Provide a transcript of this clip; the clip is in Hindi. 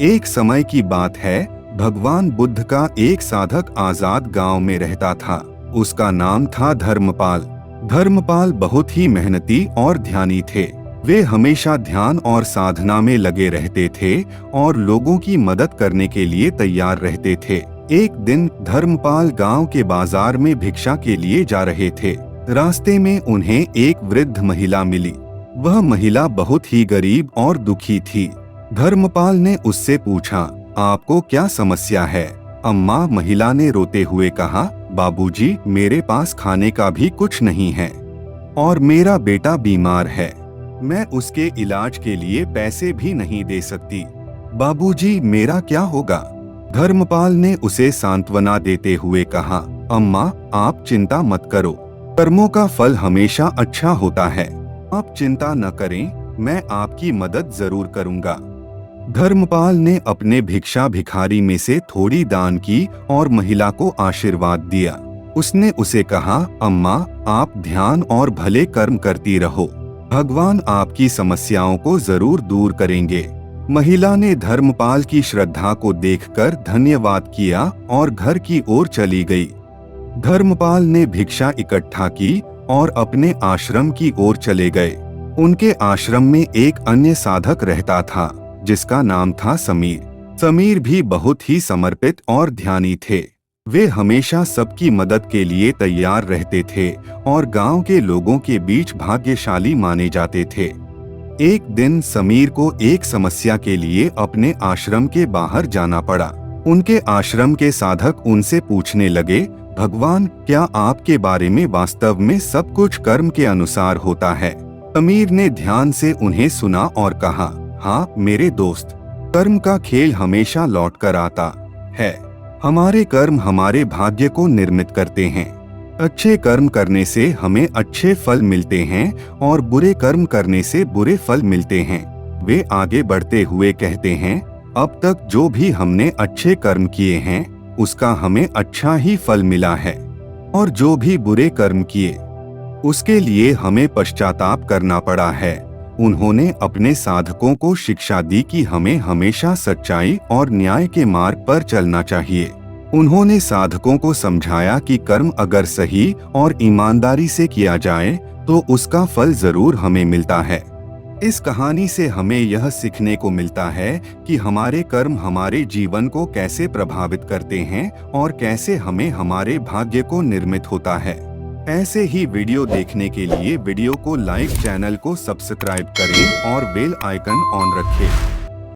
एक समय की बात है, भगवान बुद्ध का एक साधक आजाद गांव में रहता था। उसका नाम था धर्मपाल। धर्मपाल बहुत ही मेहनती और ध्यानी थे। वे हमेशा ध्यान और साधना में लगे रहते थे और लोगों की मदद करने के लिए तैयार रहते थे। एक दिन धर्मपाल गांव के बाजार में भिक्षा के लिए जा रहे थे। रास्ते में उन्हें एक वृद्ध महिला मिली। वह महिला बहुत ही गरीब और दुखी थी। धर्मपाल ने उससे पूछा, आपको क्या समस्या है? अम्मा, महिला ने रोते हुए कहा, बाबूजी, मेरे पास खाने का भी कुछ नहीं है और मेरा बेटा बीमार है। मैं उसके इलाज के लिए पैसे भी नहीं दे सकती। बाबूजी, मेरा क्या होगा? धर्मपाल ने उसे सांत्वना देते हुए कहा, अम्मा, आप चिंता मत करो। कर्मों का फल हमेशा अच्छा होता है। आप चिंता न करें, मैं आपकी मदद जरूर करूंगा। धर्मपाल ने अपने भिक्षा भिखारी में से थोड़ी दान की और महिला को आशीर्वाद दिया। उसने उसे कहा, अम्मा, आप ध्यान और भले कर्म करती रहो। भगवान आपकी समस्याओं को जरूर दूर करेंगे। महिला ने धर्मपाल की श्रद्धा को देखकर धन्यवाद किया और घर की ओर चली गई। धर्मपाल ने भिक्षा इकट्ठा की और अपने आश्रम की ओर चले गए। उनके आश्रम में एक अन्य साधक रहता था जिसका नाम था समीर। समीर भी बहुत ही समर्पित और ध्यानी थे। वे हमेशा सबकी मदद के लिए तैयार रहते थे और गांव के लोगों के बीच भाग्यशाली माने जाते थे। एक दिन समीर को एक समस्या के लिए अपने आश्रम के बाहर जाना पड़ा। उनके आश्रम के साधक उनसे पूछने लगे, भगवान, क्या आपके बारे में वास्तव में सब कुछ कर्म के अनुसार होता है? समीर ने ध्यान से उन्हें सुना और कहा, हाँ मेरे दोस्त, कर्म का खेल हमेशा लौट कर आता है। हमारे कर्म हमारे भाग्य को निर्मित करते हैं। अच्छे कर्म करने से हमें अच्छे फल मिलते हैं और बुरे कर्म करने से बुरे फल मिलते हैं। वे आगे बढ़ते हुए कहते हैं, अब तक जो भी हमने अच्छे कर्म किए हैं उसका हमें अच्छा ही फल मिला है और जो भी बुरे कर्म किए उसके लिए हमें पश्चाताप करना पड़ा है। उन्होंने अपने साधकों को शिक्षा दी कि हमें हमेशा सच्चाई और न्याय के मार्ग पर चलना चाहिए। उन्होंने साधकों को समझाया कि कर्म अगर सही और ईमानदारी से किया जाए तो उसका फल जरूर हमें मिलता है। इस कहानी से हमें यह सीखने को मिलता है कि हमारे कर्म हमारे जीवन को कैसे प्रभावित करते हैं और कैसे हमें हमारे भाग्य को निर्मित होता है। ऐसे ही वीडियो देखने के लिए वीडियो को लाइक, चैनल को सब्सक्राइब करें और बेल आइकन ऑन रखें।